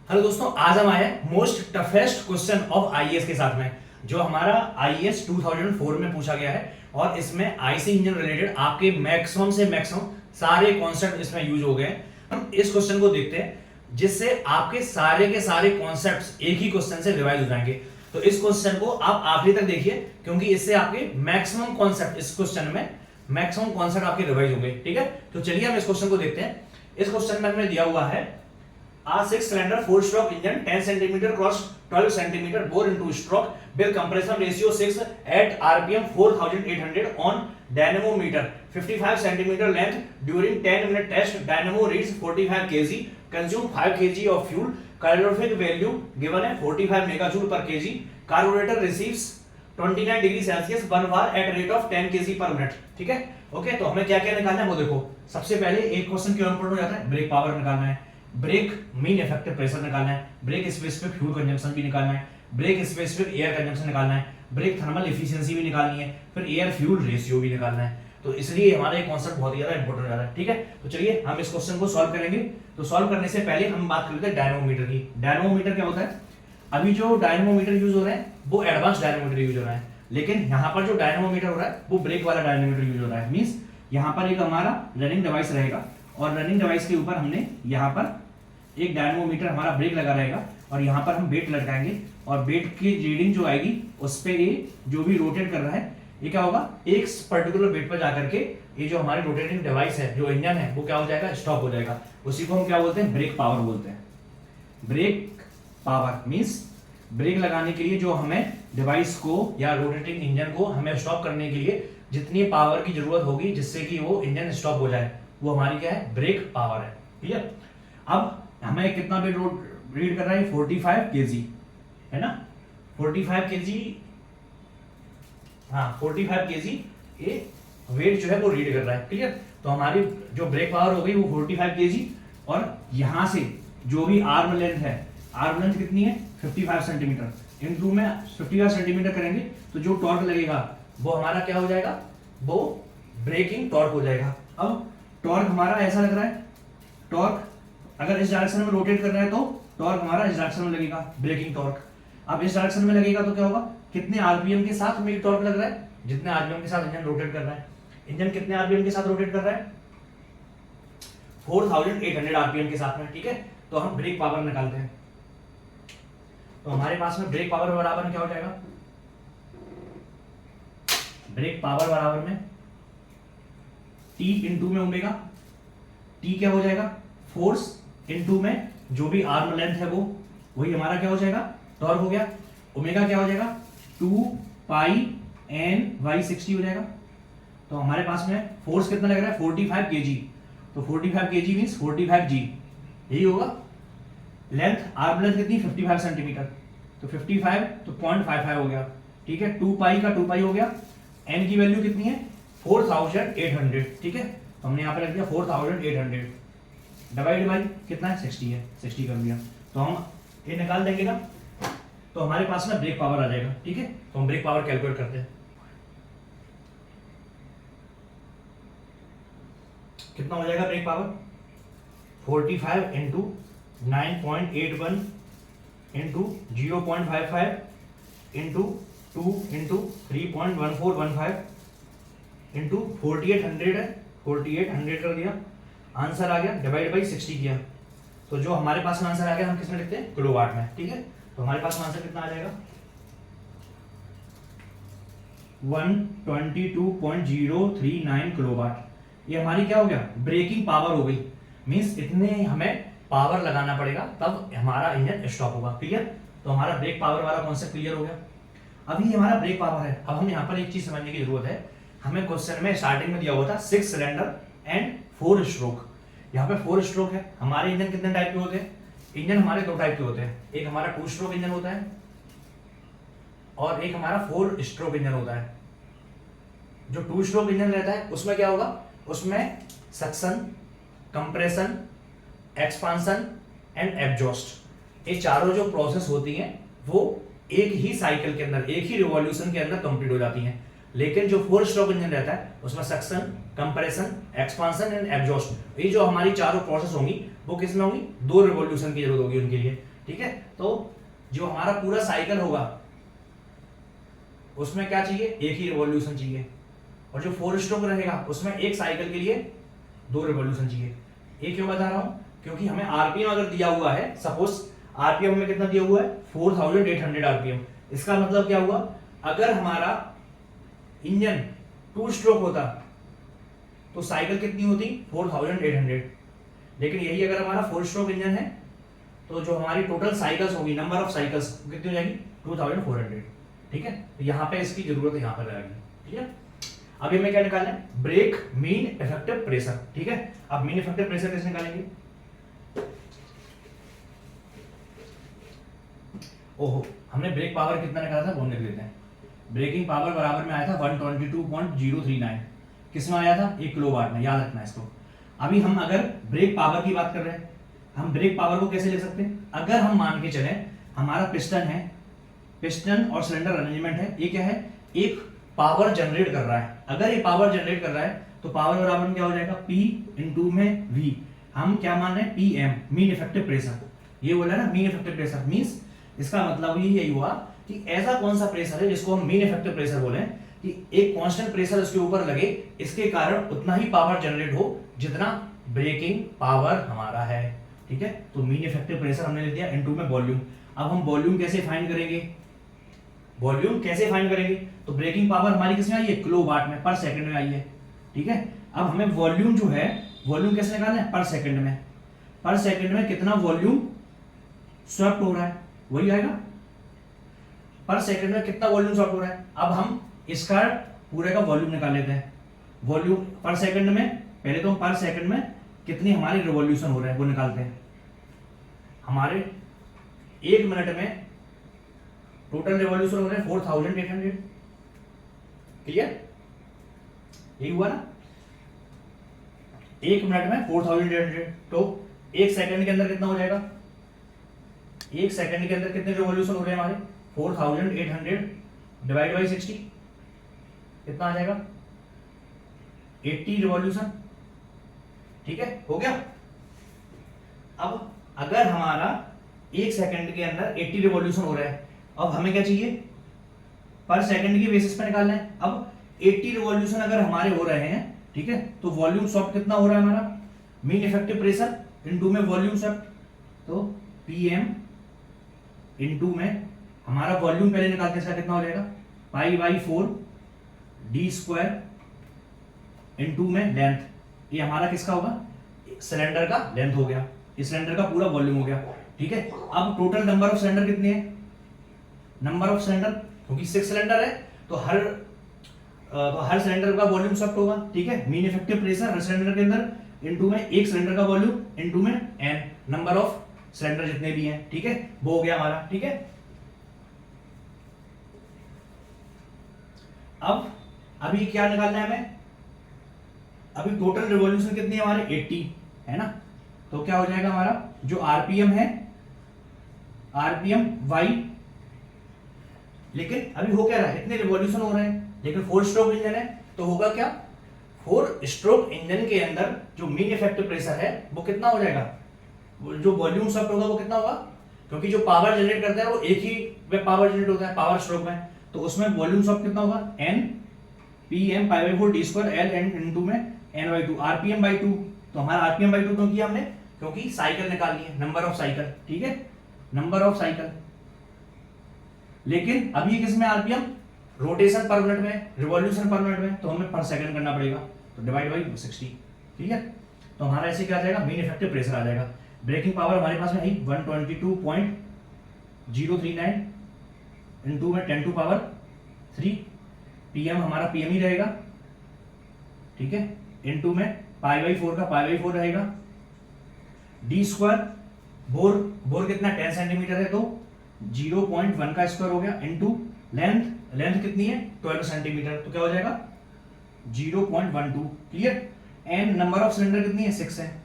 Hello दोस्तों, आज हम आए हैं most toughest question of IAS के साथ में, जो हमारा आईएएस 2004 में पूछा गया है। और इसमें आईसी इंजन रिलेटेड आपके मैक्सिमम से मैक्सिमम सारे कॉन्सेप्ट इसमें यूज हो गए हैं। हम इस क्वेश्चन को देखते हैं, जिससे आपके सारे के सारे कॉन्सेप्ट्स एक ही क्वेश्चन से रिवाइज हो जाएंगे। तो इस क्वेश्चन को आप आखिरी तक देखिए, क्योंकि इससे आपके मैक्सिमम कॉन्सेप्ट इस क्वेश्चन में मैक्सिमम कॉन्सेप्ट आपके रिवाइज होंगे। ठीक है, तो चलिए हम इस क्वेश्चन को देखते हैं। इस क्वेश्चन में हमें दिया हुआ है A 6-cylinder 4-stroke engine 10 cm cross 12 cm bore into stroke with compression ratio 6 at RPM 4800 on dynamometer 55 cm length during 10-minute test. Dynamo reads 45 kg, consume 5 kg of fuel. Calorific value given है 45 megajoule per kg. Carburetor receives 29 degree Celsius 1 bar at rate of 10 kg per minute. ठीक है, okay. तो हमें क्या क्या निकालना है वो देखो। सबसे पहले एक क्वेश्चन क्यों इंपॉर्टेंट हो जाता है, ब्रेक पावर निकालना है, ब्रेक मीन इफेक्टिव प्रेशर निकालना है, ब्रेक स्पेसिफिक फ्यूल कंजम्पशन भी निकालना है, ब्रेक स्पेसिफिक एयर कंजम्पशन निकालना है, ब्रेक थर्मल एफिशिएंसी भी निकालनी है, फिर एयर फ्यूल रेशियो भी निकालना है। तो इसलिए हमारा ये कॉन्सेप्ट बहुत ही ज्यादा इंपॉर्टेंट हो जाता है। ठीक है, तो चलिए हम इस क्वेश्चन को सॉल्व करेंगे। तो सॉल्व करने से पहले हम बात कर लेते हैं डायनमोमीटर की। डायनमोमीटर क्या होता है? अभी जो डायनमोमीटर यूज हो रहा है वो एडवांस डायनमोमीटर यूज हो रहा है, लेकिन यहाँ पर जो डायनमोमीटर हो रहा है वो ब्रेक वाला डायनमोमीटर यूज हो रहा है। मींस यहाँ पर एक हमारा रनिंग डिवाइस रहेगा और रनिंग डिवाइस के ऊपर हमने यहाँ पर एक डायनमोमीटर हमारा ब्रेक लगा रहेगा और यहाँ पर हम वेट लटकाएंगे और वेट की रीडिंग जो आएगी उस पे ये जो भी रोटेट कर रहा है ये क्या होगा, एक पर्टिकुलर वेट पर जाकर के ये जो हमारी रोटेटिंग डिवाइस है, जो इंजन है, वो क्या हो जाएगा, स्टॉप हो जाएगा। उसी को हम क्या बोलते हैं, ब्रेक पावर बोलते हैं। ब्रेक पावर मींस ब्रेक लगाने के लिए जो हमें डिवाइस को या रोटेटिंग इंजन को हमें स्टॉप करने के लिए जितनी पावर की जरूरत होगी जिससे कि वो इंजन स्टॉप हो जाए, वो हमारी क्या है, ब्रेक पावर है। ठीक है, अब हमें कितना वेट रीड कर रहा है, 45 केजी है ना, 45 केजी, हाँ 45 केजी ये वेट जो है वो रीड कर रहा है। ठीक है, तो हमारी जो ब्रेक पावर हो गई वो 45 केजी और यहां से जो भी आर्म लेंथ है, आर्म लेंथ कितनी है, 55 सेंटीमीटर। इनटू में 55 सेंटीमीटर करेंगे तो जो टॉर्क लगेगा वो हमारा क्या हो जाएगा, वो ब्रेकिंग टॉर्क हो जाएगा। अब टॉर्क हमारा ऐसा लग रहा है, टॉर्क अगर इस डायरेक्शन में रोटेट कर रहा है तो टॉर्क हमारा इस डायरेक्शन में लगेगा, ब्रेकिंग टॉर्क। अब इस डायरेक्शन में लगेगा तो क्या होगा, कितने आरपीएम के साथ में टॉर्क लग रहा है, जितने आरपीएम के साथ इंजन रोटेट कर रहा है। इंजन कितने आरपीएम के साथ रोटेट कर रहा है, 4800 आरपीएम के साथ में। ठीक है, तो हम ब्रेक पावर निकालते हैं। तो हमारे पास में ब्रेक पावर बराबर में क्या हो जाएगा, ब्रेक पावर बराबर में टी इंटू में ओमेगा। टी क्या हो जाएगा, फोर्स इनटू में जो भी आर्म लेंथ है वो वही हमारा क्या हो जाएगा, टॉर्क हो गया। ओमेगा क्या हो जाएगा, 2 पाई एन वाई 60 हो जाएगा। तो हमारे पास में फोर्स कितना लग रहा है, 45 केजी। तो 45 केजी मींस 45 जी, यही होगा। लेंथ, आर्म लेंथ कितनी, 55 सेंटीमीटर। तो 55 तो 0.55 हो गया। ठीक है, 2 पाई का 2 पाई हो गया। एन की वैल्यू कितनी है, 4800। ठीक है, तो हमने यहाँ पे रख दिया 4800 डिवाइड बाई कितना है, 60 है, 60 कर दिया। तो हम ये निकाल देंगे ना, तो हमारे पास में ब्रेक पावर आ जाएगा। ठीक है, तो हम ब्रेक पावर कैलकुलेट करते हैं। कितना हो जाएगा brake power, 45 into 9.81 into 0.55 into 2 into 3.1415 into 4800 है, 4800 कर दिया, आंसर आ गया, डिवाइड बाई 60 किया। तो जो हमारे पास में आंसर आ गया हम किसमें लिखते हैं, किलोवाट में। ठीक है, तो हमारे पास में आंसर कितना आ जाएगा, 122.039 किलोवाट। ये हमारी क्या हो गया, ब्रेकिंग पावर हो गई। मींस इतने हमें पावर लगाना पड़ेगा तब हमारा इंजन स्टॉप होगा। क्लियर, तो हमारा ब्रेक पावर वाला कॉन्सेप्ट क्लियर हो गया। अभी हमारा ब्रेक पावर है। अब हम यहाँ पर एक चीज समझने की जरूरत है, हमें क्वेश्चन में स्टार्टिंग में दिया हुआ था 6 सिलेंडर एंड 4 स्ट्रोक। यहाँ पे 4 स्ट्रोक है। हमारे इंजन कितने टाइप के होते हैं, इंजन हमारे 2 टाइप के होते हैं। एक हमारा 2 स्ट्रोक इंजन होता है और एक हमारा 4 स्ट्रोक इंजन होता है। जो 2 स्ट्रोक इंजन रहता है उसमें क्या होगा, उसमें suction, compression, expansion and exhaust, ये चारों जो प्रोसेस होती हैं वो एक ही साइकिल के अंदर, एक ही रिवॉल्यूशन के अंदर कंप्लीट हो जाती हैं। लेकिन जो 4 स्ट्रोक इंजन रहता है उसमें suction, compression, expansion and exhaust, ये जो हमारी चारों प्रोसेस होंगी वो किसमें होंगी, 2 रिवॉल्यूशन की जरूरत होगी उनके लिए। ठीक है। तो जो हमारा पूरा साइकिल होगा उसमें क्या चाहिए, एक ही रिवॉल्यूशन चाहिए, और जो 4 स्ट्रोक रहेगा उसमें एक साइकिल के लिए 2 रिवॉल्यूशन चाहिए। ये क्यों बता रहा हूं, क्योंकि हमें आरपीएम अगर दिया हुआ है, सपोज आरपीएम में कितना दिया हुआ है 4800 आरपीएम, इसका मतलब क्या हुआ, अगर हमारा इंजन 2 स्ट्रोक होता तो साइकिल कितनी होती 4800, लेकिन यही अगर हमारा 4 स्ट्रोक इंजन है तो जो हमारी टोटल साइकिल्स होगी, नंबर ऑफ साइकिल्स कितनी हो जाएगी 2400। ठीक है, तो यहां पे इसकी जरूरत यहां पर रहेगी। ठीक है, अभी हमें क्या निकालना है, ब्रेक मीन इफेक्टिव प्रेशर। ठीक है, अब मीन इफेक्टिव प्रेशर कैसे निकालेंगे, ओहो हमने ब्रेक पावर कितना निकाला था वो लिख लेते हैं। ब्रेकिंग पावर बराबर में आया था 122.039, किसमें आया था 1 किलोवाट में, याद रखना इसको। अभी हम अगर ब्रेक पावर की बात कर रहे हैं, हम ब्रेक पावर को कैसे लिख सकते हैं, अगर हम मान के चले हमारा पिस्टन है, पिस्टन और सिलेंडर अरेंजमेंट है, ये क्या है, एक पावर जनरेट कर रहा है। अगर ये पावर जनरेट कर रहा है तो पावर बराबर में क्या हो जाएगा, P इंटू में V। हम क्या मान रहे हैं, PM मीन इफेक्टिव प्रेशर, ये बोला ना मीन इफेक्टिव प्रेशर, मींस इसका मतलब यही हुआ कि ऐसा कौन सा प्रेशर है जिसको हम मीन इफेक्टिव प्रेशर बोले, कि एक कांस्टेंट प्रेशर उसके ऊपर लगे, इसके कारण उतना ही पावर जनरेट हो जितना ब्रेकिंग पावर हमारा है। ठीक है, तो मीन इफेक्टिव प्रेशर हमने लिख दिया इनटू में वॉल्यूम। अब हम वॉल्यूम कैसे फाइंड करेंगे, वॉल्यूम कैसे फाइंड करेंगे, तो ब्रेकिंग पावर हमारी किसमें आई है, किलोवाट में, पर सेकंड में आई है। ठीक है, अब हमें वॉल्यूम जो है, वॉल्यूम कैसे निकालना है, पर सेकंड में, पर सेकंड में कितना वॉल्यूम स्वैप्ट हो रहा है वही आएगा, पर सेकंड में कितना वॉल्यूम स्वैप्ट हो रहा है। अब हम इसका पूरे का वॉल्यूम निकाल लेते हैं। वॉल्यूम पर सेकंड में, पहले तो हम पर सेकंड में कितनी हमारी रिवॉल्यूशन हो रहा है वो निकालते हैं। हमारे 1 मिनट में टोटल रिवॉल्यूशन हो रहे हैं 4800, क्लियर, यही हुआ ना, 1 मिनट में 4800, तो 1 सेकंड के अंदर कितना हो जाएगा, 1 सेकंड के अंदर कितने रिवॉल्यूशन हो रहे हैं हमारे 4800 डिवाइड बाई 60, कितना आ जाएगा 80 रिवॉल्यूशन। ठीक है, हो गया। अब अगर हमारा 1 सेकंड के अंदर 80 रिवॉल्यूशन हो रहा है, अब हमें क्या चाहिए, पर सेकंड की बेसिस पे निकालना है। अब 80 रिवॉल्यूशन अगर हमारे हो रहे हैं, ठीक है, तो वॉल्यूम स्वैप्ट कितना हो रहा है हमारा, मीन इफेक्टिव प्रेशर इनटू में वॉल्यूम स्वैप्ट, तो PM इनटू में हमारा वॉल्यूम पहले निकालते हैं, इसका कितना हो जाएगा, π/4 d स्क्वायर इनटू में लेंथ, ये हमारा किसका होगा, सिलेंडर का लेंथ हो गया, इस सिलेंडर का पूरा वॉल्यूम हो गया। ठीक है, अब टोटल नंबर ऑफ सिलेंडर कितने हैं, नंबर ऑफ सिलेंडर, क्योंकि 6 सिलेंडर है तो हर सिलेंडर का वॉल्यूम स्वैप्ट होगा। ठीक है, मीन इफेक्टिव प्रेशर हर सिलेंडर के अंदर इनटू में एक सिलेंडर का वॉल्यूम इनटू में n नंबर ऑफ सिलेंडर जितने भी हैं। ठीक है, वो हो गया हमारा। ठीक है, अब अभी क्या निकालना है हमें, अभी टोटल रिवॉल्यूशन कितनी है हमारे 80 है ना, तो क्या हो जाएगा हमारा जो आरपीएम है, आरपीएम y, लेकिन अभी हो क्या रहा है, इतने रिवॉल्यूशन हो रहे हैं, लेकिन 4 स्ट्रोक इंजन है तो होगा क्या, 4 स्ट्रोक इंजन के अंदर जो मीन इफेक्टिव प्रेशर है वो कितना हो जाएगा, जो वॉल्यूम स्वैप्ट होगा वो कितना होगा, क्योंकि जो पावर जनरेट करता है वो एक ही में पावर जनरेट होता है पावर स्ट्रोक में, तो उसमें वॉल्यूम स्वैप्ट कितना होगा, n PM π/4 d square L n into में n/2 rpm/2। तो हमारा rpm/2 क्यों किया हमने, क्योंकि साइकिल निकालनी है, नंबर ऑफ साइकिल। ठीक है, नंबर ऑफ साइकिल, लेकिन अभी किस में आरपीएम, रोटेशन पर मिनट में, रिवॉल्यूशन पर मिनट में, तो हमें पर सेकंड करना पड़ेगा, तो डिवाइड बाई 60। ठीक है, तो हमारा ऐसे क्या आ जाएगा, मीन इफेक्टिव प्रेशर आ जाएगा। ब्रेकिंग पावर हमारे पास में है 122.039 इनटू में 10 टू पावर 3, PM हमारा PM ही रहेगा। ठीक है, इनटू में π/4 का π/4 रहेगा, d स्क्वायर, बोर कितना 10 सेंटीमीटर है तो 0.1 का स्क्वायर हो गया, इनटू लेंथ, लेंथ कितनी है 12 सेंटीमीटर, तो क्या हो जाएगा 0.12। Clear, and number of cylinder कितनी है 6 है,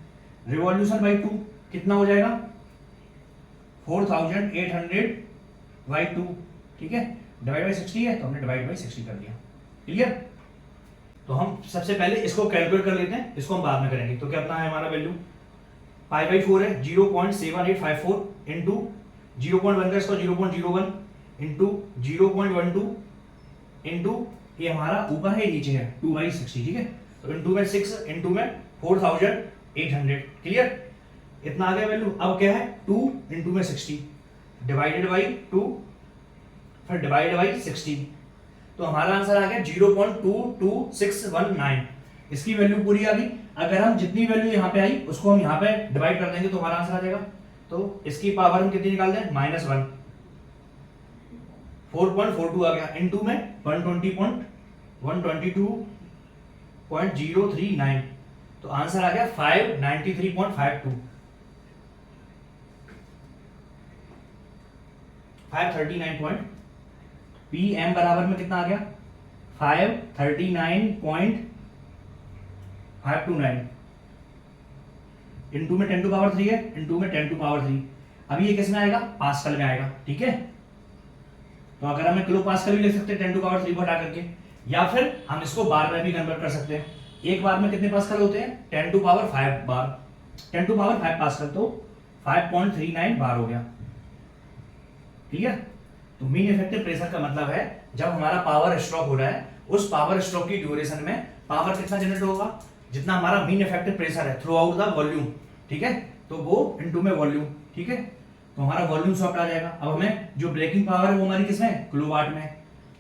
रिवॉल्यूशन बाई 2 कितना हो जाएगा 4800/2। ठीक है, डिवाइड बाई 60 है तो हमने डिवाइड बाई 60 कर दिया। क्लियर, तो हम सबसे पहले इसको कैलकुलेट कर लेते हैं, इसको हम बाद में करेंगे। तो क्या अपना है हमारा वैल्यू, π/4 है 0.7854 इनटू 0.1 का इसको 0.01 इंटू 0.12 इंटू ये हमारा ऊपर है नीचे है 2/60, ठीक है। तो इंटू में 6 इंटू में 4800, क्लियर। इतना आ गया वैल्यू। अब क्या है 2 इंटू में 60 डिवाइडेड बाई 2 फिर डिवाइड बाई 60, तो हमारा आंसर आ गया 0.22619। इसकी वैल्यू पूरी आ गई। अगर हम जितनी वैल्यू यहाँ पे आई उसको हम यहाँ पे डिवाइड कर देंगे तो हमारा आंसर आ जाएगा। तो इसकी पावर हम कितनी निकाल दें, -1, 4.42 आ गया इंटू में 122.039, तो आंसर आ गया 593.52, 539. PM बराबर में कितना आ गया 539.529 इंटू में 10 टू पावर 3 है, इंटू में 10 टू पावर 3। अभी ये किस में आएगा, पास्कल में आएगा, ठीक है। तो अगर हमें किलो पास्कल भी लिख सकते हैं 10 टू पावर 3 को हटा करके, या फिर हम इसको बार में भी कन्वर्ट कर सकते हैं। एक बार में कितने पास्कल होते हैं, 10 to power 5 bar, 10 to power 5 pascal, तो 5.39 बार हो गया, क्लियर। तो मीन इफेक्टिव प्रेशर का मतलब है जब हमारा पावर स्ट्रोक हो रहा है, उस पावर स्ट्रोक की ड्यूरेशन में पावर कितना जनरेट होगा, जितना हमारा मीन इफेक्टिव प्रेशर है थ्रू आउट द वॉल्यूम, ठीक है। तो वो इनटू में वॉल्यूम, ठीक है। तो हमारा वॉल्यूम सॉफ्ट आ जाएगा। अब हमें जो ब्रेकिंग पावर है वो हमारी किसमें, किलोवाट में,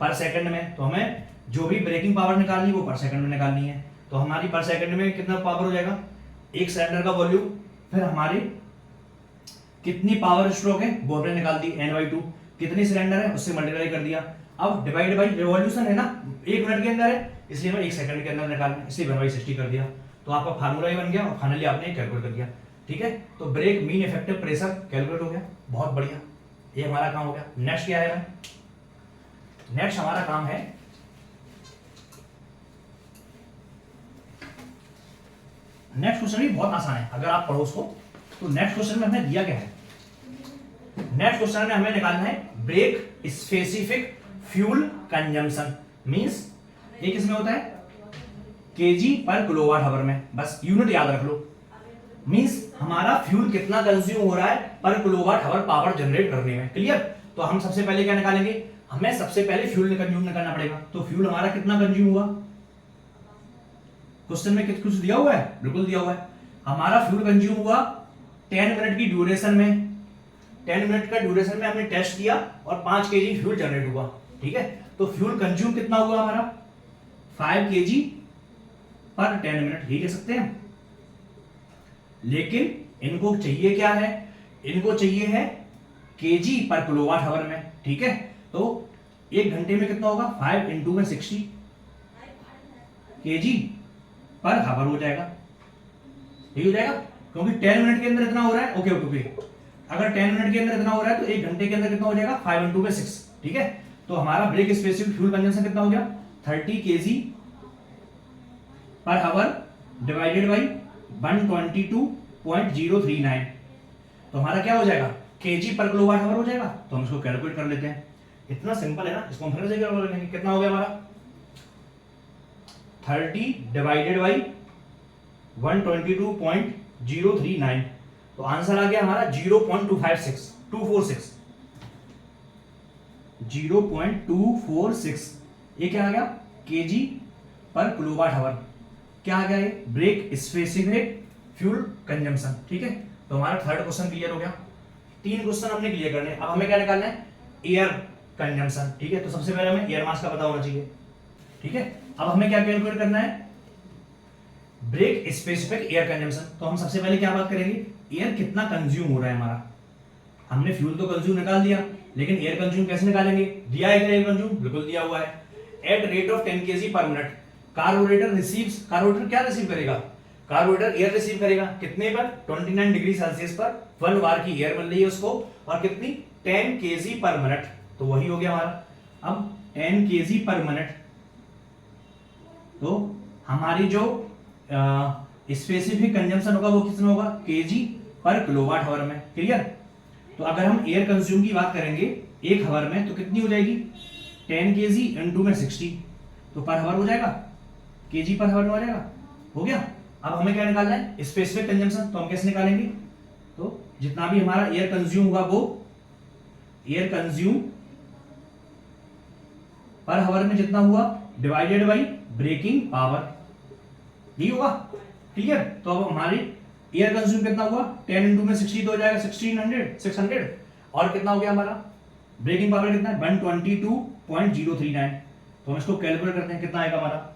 पर सेकंड में। तो हमें जो भी ब्रेकिंग पावर निकालनी है वो पर सेकंड में निकालनी है। तो हमारी पर सेकंड में कितना पावर हो जाएगा, एक सिलेंडर का वॉल्यूम, फिर हमारी कितनी पावर स्ट्रोक है वो हमने निकाल दी n/2, कितनी सिलेंडर है उससे मल्टीप्लाई कर दिया। अब डिवाइड बाई रिवॉल्यूशन है ना, 1 मिनट के अंदर है, इसलिए हमें 1 सेकंड के अंदर निकालना है, इसलिए 1/60 कर दिया। तो आपका फार्मूला ही बन गया और फाइनली आपने कैलकुलेट कर दिया, ठीक है। तो brake mean effective pressure calculate हो गया, बहुत बढ़िया, ये हमारा काम हो गया। नेक्स्ट क्या है, नेक्स्ट हमारा काम है नेक्स्ट क्वेश्चन भी बहुत आसान है अगर आप पढ़ो उसको। तो नेक्स्ट क्वेश्चन में हमें दिया क्या है, नेक्स्ट क्वेश्चन में हमें निकालना है brake specific fuel consumption, means ये किसमें होता है, केजी पर किलोवाट आवर में, बस यूनिट याद रख लो। मींस हमारा फ्यूल कितना कंज्यूम हो रहा है पर किलोवाट आवर पावर जनरेट करने में, क्लियर। तो हम सबसे पहले क्या निकालेंगे, हमें सबसे पहले फ्यूल कंज्यूम निकालना पड़ेगा। तो फ्यूल हमारा कितना कंज्यूम हुआ, क्वेश्चन में कुछ दिया हुआ है, बिल्कुल दिया हुआ है। हमारा फ्यूल कंज्यूम हुआ 10 मिनट की ड्यूरेशन में, 10 मिनट का ड्यूरेशन में हमने टेस्ट किया और 5 केजी फ्यूल जनरेट हुआ, ठीक है। तो फ्यूल कंज्यूम कितना हुआ हमारा, 5 केजी पर 10 मिनट, यही कह सकते हैं। लेकिन इनको चाहिए क्या है, इनको चाहिए है केजी पर किलोवाट आवर में, ठीक है। तो 1 घंटे में कितना होगा, 5 इंटू में 60 केजी पर आवर हो जाएगा, यही हो जाएगा, क्योंकि 10 मिनट के अंदर इतना हो रहा है। ओके ओके ओके, अगर 10 मिनट के अंदर इतना हो रहा है तो 1 घंटे के अंदर कितना हो जाएगा, 5 इंटू में 6, ठीक है। तो हमारा ब्रेक स्पेसिफिक फ्यूल कंजम्पशन कितना हो गया, 30 KG per hour divided by 122.039, तो हमारा क्या हो जाएगा, केजी पर किलोवाट आवर हो जाएगा। तो हम इसको कैलकुलेट कर लेते हैं, इतना सिंपल है ना, इसको हम फिर से कैलकुलेट करेंगे। कितना हो गया हमारा 30 डिवाइडेड बाई 122.039, तो आंसर आ गया हमारा 0.246, 0.246। ये क्या आ गया, केजी पर किलोवाट आवर, क्या आ गया ये, ब्रेक स्पेसिफिक फ्यूल कंजम्पशन, ठीक है। तो हमारा थर्ड क्वेश्चन क्लियर हो गया। 3 क्वेश्चन हमने क्लियर करने। अब हमें क्या निकालना है, एयर कंजम्पशन, ठीक है। तो सबसे पहले हमें एयर मास का पता होना चाहिए, ठीक है। अब हमें क्या कैलकुलेट करना है, ब्रेक स्पेसिफिक एयर कंजम्पशन। तो हम सबसे पहले क्या बात करेंगे, एयर कितना कंज्यूम हो रहा है हमारा। हमने फ्यूल तो कंज्यूम निकाल दिया, लेकिन एयर कंज्यूम कैसे निकालेंगे, दिया है एयर कंज्यूम, बिल्कुल दिया हुआ है। एट रेट ऑफ 10 केजी पर मिनट कार्बोरेटर रिसीव्स, कार्बोरेटर क्या रिसीव करेगा, कार्बोरेटर एयर रिसीव करेगा, कितने पर, 29 डिग्री सेल्सियस पर 1 बार की एयर मिल रही है उसको, और कितनी, 10 केजी पर मिनट। तो वही हो गया हमारा। अब 10 केजी पर मिनट, तो हमारी जो स्पेसिफिक कंजम्पशन होगा वो कितना होगा, केजी पर किलोवाट आवर में, क्लियर। तो अगर हम एयर कंज्यूम की बात करेंगे 1 आवर में, तो कितनी हो जाएगी, 10 केजी इंटू में 60, तो पर आवर हो जाएगा, केजी पर आवर में हो जाएगा, हो गया। अब हमें क्या निकालना है, स्पेसिफिक कंजम्पशन। तो हम कैसे निकालेंगे, तो जितना भी हमारा एयर कंज्यूम हुआ वो एयर कंज्यूम पर हावर में जितना हुआ डिवाइडेड बाई ब्रेकिंग पावर, यही होगा। क्लियर। तो अब हमारी एयर कंज्यूम कितना हुआ 10 इंटू में 60 तो हो जाएगा 600 और कितना हो गया हमारा ब्रेकिंग पावर कितना है 122.039। तो हम इसको कैलकुलेट करते हैं कितना आएगा हमारा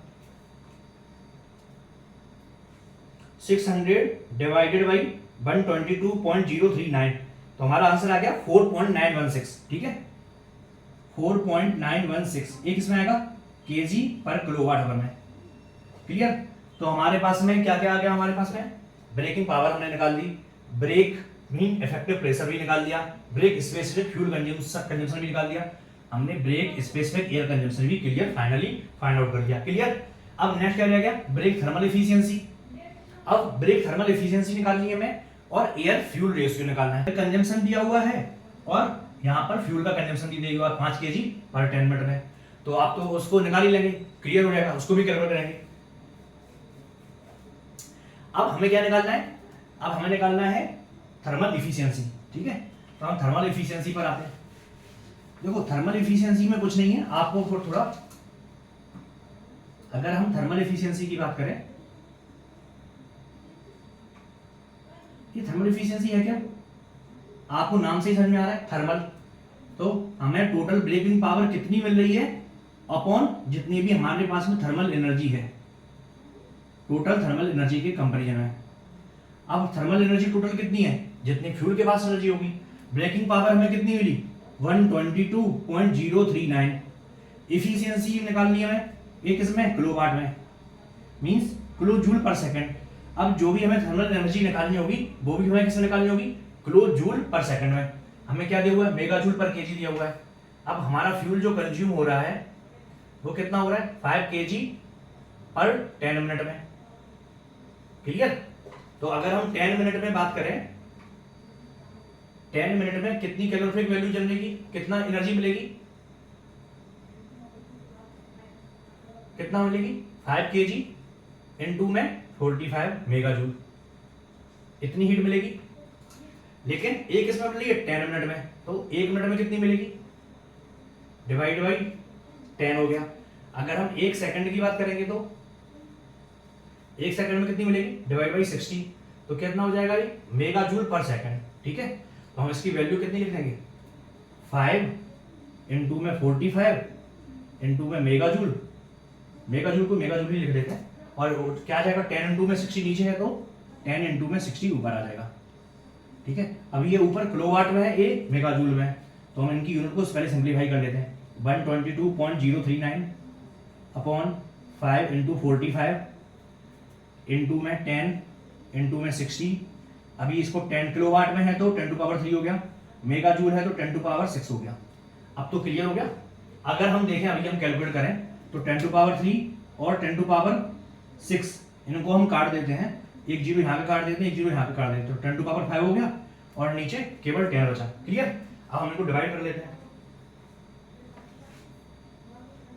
600 डिवाइडेड बाई 122.039। तो हमारा आंसर आ गया 4.916। ठीक है 4.916 एक इसमें आएगा केजी पर किलोवाट आवर में। क्लियर। तो हमारे पास में क्या क्या आ गया, हमारे पास में ब्रेकिंग पावर हमने निकाल दी, ब्रेक मीन इफेक्टिव प्रेशर भी निकाल दिया, ब्रेक स्पेसिफिक फ्यूल कंजम्पशन भी निकाल दिया, हमने ब्रेक स्पेसिफिक एयर कंजम्पशन भी क्लियर फाइनली फाइंड आउट कर दिया। क्लियर। अब नेक्स्ट क्या रह गया ब्रेक थर्मल एफिशिएंसी। अब ब्रेक थर्मल एफिशिएंसी निकालनी है हमें और एयर फ्यूल रेशियो निकालना है। कंजम्पशन दिया हुआ है और यहाँ पर फ्यूल का कंजम्पशन भी दिया हुआ है 5 kg पर 10 मिनट में। तो आप तो उसको निकाल ही लेंगे, क्लियर हो जाएगा, उसको भी कैलकुलेट करेंगे। अब हमें क्या निकालना है, अब हमें निकालना है थर्मल इफिशियंसी। ठीक है। तो हम थर्मल इफिशियंसी पर आते हैं। देखो थर्मल इफिशियंसी में कुछ नहीं है, आपको थोड़ा अगर हम थर्मल इफिशियंसी की बात करें, ये थर्मल इफिशियंसी है क्या, आपको नाम से ही समझ में आ रहा है थर्मल। तो हमें टोटल ब्रेकिंग पावर कितनी मिल रही है अपॉन जितनी भी हमारे पास में थर्मल एनर्जी है, टोटल थर्मल एनर्जी के कंपैरिजन में। अब थर्मल एनर्जी टोटल कितनी है, जितनी फ्यूल के पास एनर्जी होगी। ब्रेकिंग पावर हमें कितनी मिली 122.039। इफिशियंसी निकालनी है हमें एक इसमें किलोवाट में, मींस किलो जूल पर सेकंड। अब जो भी हमें थर्मल एनर्जी निकालनी होगी वो भी हमें किसमें निकालनी होगी किलो जूल पर सेकंड में। हमें क्या दिया हुआ है मेगा जूल पर केजी दिया हुआ है। अब हमारा फ्यूल जो कंज्यूम हो रहा है वो कितना हो रहा है 5 kg पर 10 मिनट में। क्लियर। तो अगर हम 10 मिनट में बात करें, 10 मिनट में कितनी कैलोरीफिक वैल्यू जनेगी, कितना एनर्जी मिलेगी, कितना मिलेगी 5 kg इनटू में 45 मेगा जूल, इतनी हीट मिलेगी। लेकिन एक इसमें मिलेगी 10 मिनट में, तो 1 मिनट में कितनी मिलेगी डिवाइड बाई 10 हो गया। अगर हम 1 सेकंड की बात करेंगे तो 1 सेकंड में कितनी मिलेगी डिवाइड बाई 60, तो कितना हो जाएगा ये मेगा जूल पर सेकंड। ठीक है। तो हम इसकी वैल्यू कितनी लिख देंगे 5 इंटू में 45 इंटू में मेगा जूल को मेगा जूल ही लिख देते हैं। और क्या आ जाएगा 10 इंटू में 60 नीचे है तो 10 इंटू में 60 ऊपर आ जाएगा। ठीक है। अब ये ऊपर किलोवाट में है, ये मेगा जूल में है, तो हम इनकी यूनिट को पहले सिंप्लीफाई कर लेते हैं। 122.039 अपॉन 5 इंटू 45 इंटू में 10 इंटू में 60। अभी इसको 10 किलोवाट में है तो 10 टू पावर 3 हो गया, मेगा जूल है तो 10 टू पावर 6 हो गया। अब तो क्लियर हो गया। अगर हम देखें अभी हम कैलकुलेट करें तो 10 टू पावर 3 और 10 टू पावर 6 इनको हम काट देते हैं, एक जीरो यहाँ पे काट देते हैं, एक जीरो यहाँ पे काट देते हैं, तो 10 टू पावर 5 हो गया और नीचे केवल 10 बचा। क्लियर। अब हम इनको डिवाइड कर लेते हैं।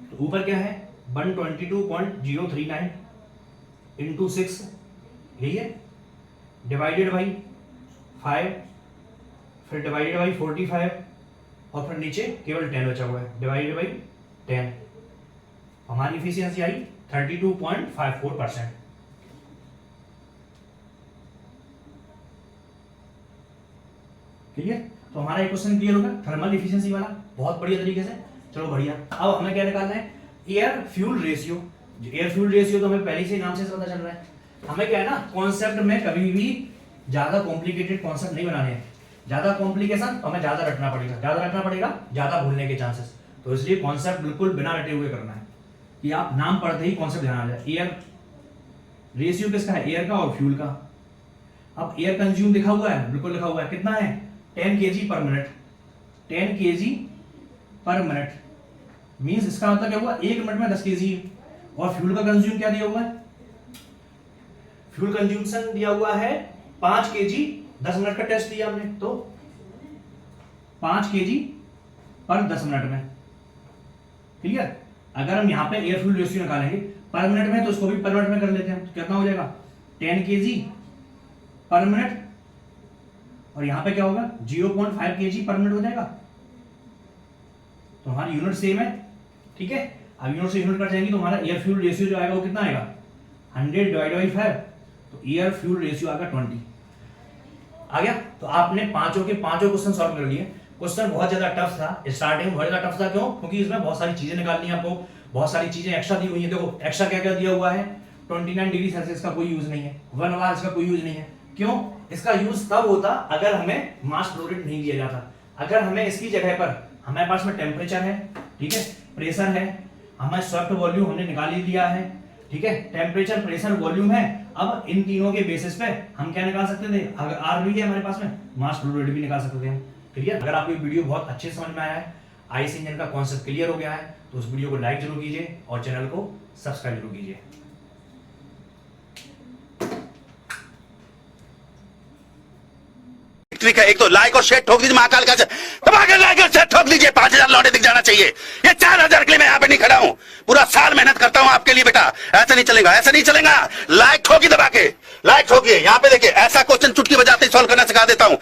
तो ऊपर क्या है 122.039 इंटू 6 यही है, डिवाइडेड बाई 5, फिर डिवाइडेड बाई 45 और फिर नीचे केवल 10 बचा हुआ है डिवाइडेड बाई 10। हमारी इफिशियंसी आई 32.54%। क्लियर। तो हमारा एक क्वेश्चन क्लियर होगा थर्मल इफिशियंसी वाला बहुत बढ़िया तरीके से। चलो बढ़िया। अब हमें क्या निकालना है air fuel ratio. Air fuel ratio तो हमें पहले से नाम से पता चल रहा है। हमें क्या है ना कॉन्सेप्ट में कभी भी ज्यादा कॉम्प्लिकेटेड कॉन्सेप्ट नहीं बनाने हैं, ज्यादा कॉम्प्लिकेशन तो हमें ज्यादा रटना पड़ेगा, ज्यादा भूलने के चांसेस। तो इसलिए कॉन्सेप्ट बिल्कुल बिना रटे हुए करना है कि आप नाम पढ़ते ही कॉन्सेप्ट ध्यान आ जाए। एयर रेशियो किसका है एयर का और फ्यूल का। अब एयर कंज्यूम लिखा हुआ है, बिल्कुल लिखा हुआ है, कितना है 10 kg पर मिनट, 10 kg पर मिनट मींस इसका मतलब क्या हुआ 1 मिनट में 10 kg। और फ्यूल का कंज्यूम क्या दिया हुआ है, फ्यूल कंज्यूमशन दिया हुआ है 5 kg, 10 मिनट का टेस्ट दिया हमने तो 5 kg पर 10 मिनट में। क्लियर। अगर हम यहाँ पे एयर फ्यूल रेशियो निकालेंगे पर मिनट में तो इसको भी पर मिनट में कर लेते हैं, तो कितना हो जाएगा 10 kg पर मिनट और यहाँ पे क्या होगा 0.5 kg पर मिनट हो जाएगा। तो हमारी यूनिट सेम है, ठीक है। अब यूनिट से यूनिट कट जाएंगी तो हमारा एयर फ्यूल रेशियो जो आएगा वो कितना आएगा 100 डिवाइड बाई 5, तो एयर फ्यूल रेशियो आएगा 20 आ गया। तो आपने पांचों के पांचों क्वेश्चन सॉल्व कर लिए। क्वेश्चन बहुत ज्यादा टफ था, स्टार्टिंग में बहुत ज्यादा टफ था, क्यों? क्योंकि इसमें बहुत सारी चीजें निकालनी है आपको, बहुत सारी चीजें एक्स्ट्रा दी हुई है। देखो एक्स्ट्रा क्या क्या दिया हुआ है, 29 डिग्री सेल्सियस का कोई यूज नहीं है, 1 आवर इसका कोई यूज नहीं है। क्यों? इसका यूज तब होता अगर हमें मास फ्लो रेट नहीं दिया जाता। अगर हमें इसकी जगह पर हमारे पास में टेम्परेचर है, ठीक है, प्रेशर है, हमारे सॉफ्ट वॉल्यूम हमने निकाल ही दिया है, ठीक है, टेम्परेचर प्रेशर वॉल्यूम है। अब इन तीनों के बेसिस पे हम क्या निकाल सकते थे, अगर आर भी है हमारे पास में, मास फ्लो रेट भी निकाल सकते थे हम। क्लियर? अगर आपको ये वीडियो बहुत अच्छे से समझ में आया है, आईसी इंजन का कॉन्सेप्ट क्लियर हो गया है, तो उस वीडियो को लाइक जरूर कीजिए और चैनल को सब्सक्राइब जरूर कीजिए। का एक तो लाइक और शेयर ठोक दीजिए, महाकाल का दबा के लाइक और शेयर ठोक लीजिए। 5000 लौटे दिख जाना चाहिए। ये 4000 के लिए मैं यहाँ पे नहीं खड़ा हूँ, पूरा साल मेहनत करता हूँ आपके लिए बेटा। ऐसा नहीं चलेगा, ऐसा नहीं चलेगा। लाइक ठोकी दबा के, लाइक ठोकिए। यहाँ पे देखिए, ऐसा क्वेश्चन चुटकी बजाते ही सॉल्व करना सिखा देता हूँ।